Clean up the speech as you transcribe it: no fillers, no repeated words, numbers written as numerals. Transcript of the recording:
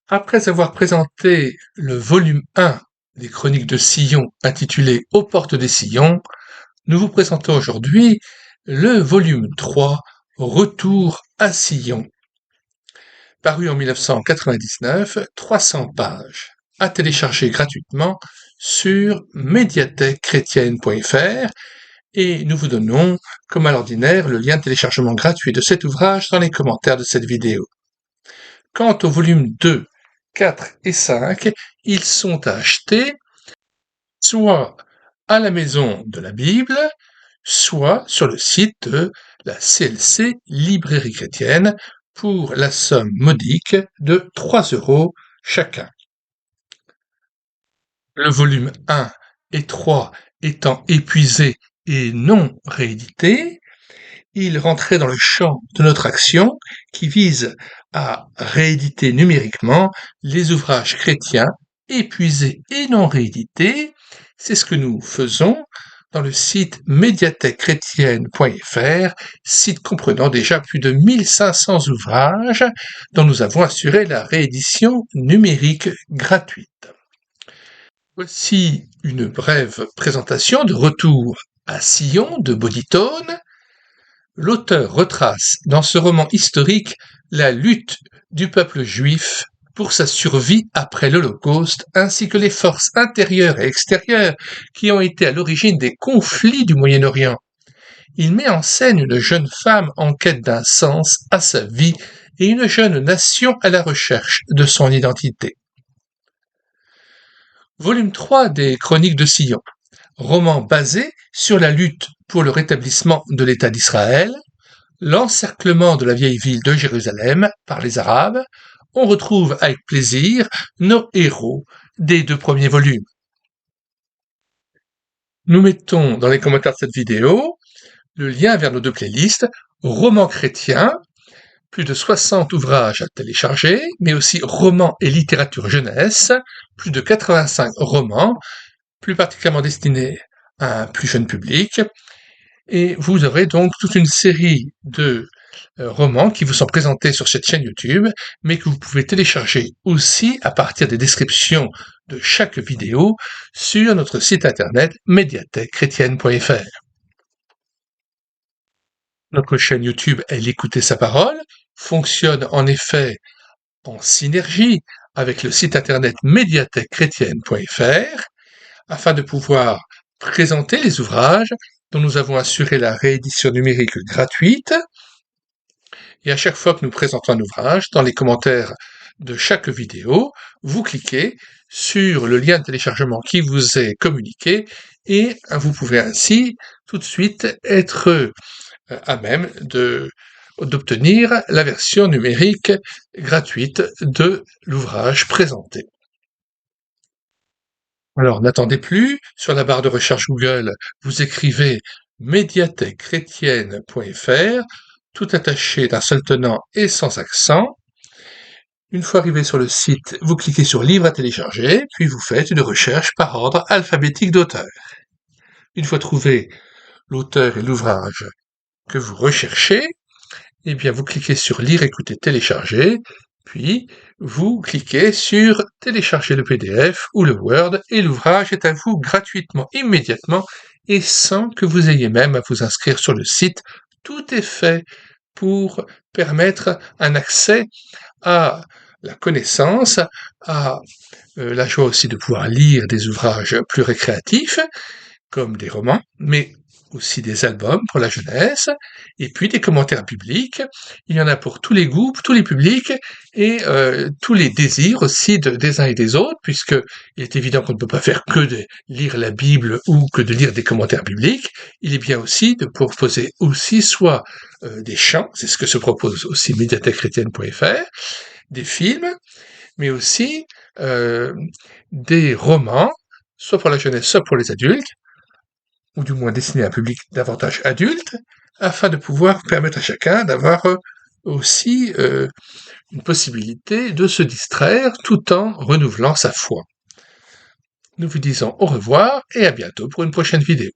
Après avoir présenté le volume 1 des Chroniques de Sillon intitulé Aux portes des Sillons, nous vous présentons aujourd'hui le volume 3, Retour à Sillon, paru en 1999, 300 pages, à télécharger gratuitement sur médiathèquechrétienne.fr et nous vous donnons, comme à l'ordinaire, le lien de téléchargement gratuit de cet ouvrage dans les commentaires de cette vidéo. Quant au volume 2, 4 et 5, ils sont à acheter soit à la Maison de la Bible, soit sur le site de la CLC Librairie Chrétienne pour la somme modique de 3 € chacun. Le volume 1 et 3 étant épuisés et non réédités, il rentrait dans le champ de notre action qui vise à rééditer numériquement les ouvrages chrétiens épuisés et non réédités. C'est ce que nous faisons dans le site médiathèquechrétienne.fr, site comprenant déjà plus de 1500 ouvrages dont nous avons assuré la réédition numérique gratuite. Voici une brève présentation de Retour à Sillon de Bodytone. L'auteur retrace dans ce roman historique la lutte du peuple juif pour sa survie après l'Holocauste, ainsi que les forces intérieures et extérieures qui ont été à l'origine des conflits du Moyen-Orient. Il met en scène une jeune femme en quête d'un sens à sa vie et une jeune nation à la recherche de son identité. Volume 3 des Chroniques de Sillon, roman basé sur la lutte pour le rétablissement de l'État d'Israël, l'encerclement de la vieille ville de Jérusalem par les Arabes. On retrouve avec plaisir nos héros des 2 premiers volumes. Nous mettons dans les commentaires de cette vidéo le lien vers nos 2 playlists, romans chrétiens, plus de 60 ouvrages à télécharger, mais aussi romans et littérature jeunesse, plus de 85 romans, plus particulièrement destinés à un plus jeune public. Et vous aurez donc toute une série de romans qui vous sont présentés sur cette chaîne YouTube, mais que vous pouvez télécharger aussi à partir des descriptions de chaque vidéo sur notre site internet médiathèquechrétienne.fr. Notre chaîne YouTube Elle écouter sa parole fonctionne en effet en synergie avec le site internet médiathèquechrétienne.fr afin de pouvoir présenter les ouvrages dont nous avons assuré la réédition numérique gratuite. Et à chaque fois que nous présentons un ouvrage, dans les commentaires de chaque vidéo, vous cliquez sur le lien de téléchargement qui vous est communiqué et vous pouvez ainsi tout de suite être à même d'obtenir la version numérique gratuite de l'ouvrage présenté. Alors, n'attendez plus, sur la barre de recherche Google, vous écrivez médiathèquechrétienne.fr, tout attaché d'un seul tenant et sans accent. Une fois arrivé sur le site, vous cliquez sur Livre à télécharger, puis vous faites une recherche par ordre alphabétique d'auteur. Une fois trouvé l'auteur et l'ouvrage que vous recherchez, eh bien vous cliquez sur Lire, écouter, télécharger, puis vous cliquez sur télécharger le PDF ou le Word et l'ouvrage est à vous gratuitement, immédiatement et sans que vous ayez même à vous inscrire sur le site. Tout est fait pour permettre un accès à la connaissance, à la joie aussi de pouvoir lire des ouvrages plus récréatifs, comme des romans, mais aussi des albums pour la jeunesse, et puis des commentaires bibliques. Il y en a pour tous les goûts, pour tous les publics, et tous les désirs aussi des uns et des autres, puisque il est évident qu'on ne peut pas faire que de lire la Bible ou que de lire des commentaires bibliques. Il est bien aussi de proposer aussi soit des chants, c'est ce que se propose aussi médiathèquechrétienne.fr, des films, mais aussi des romans, soit pour la jeunesse, soit pour les adultes, ou du moins destiné à un public davantage adulte, afin de pouvoir permettre à chacun d'avoir aussi une possibilité de se distraire tout en renouvelant sa foi. Nous vous disons au revoir et à bientôt pour une prochaine vidéo.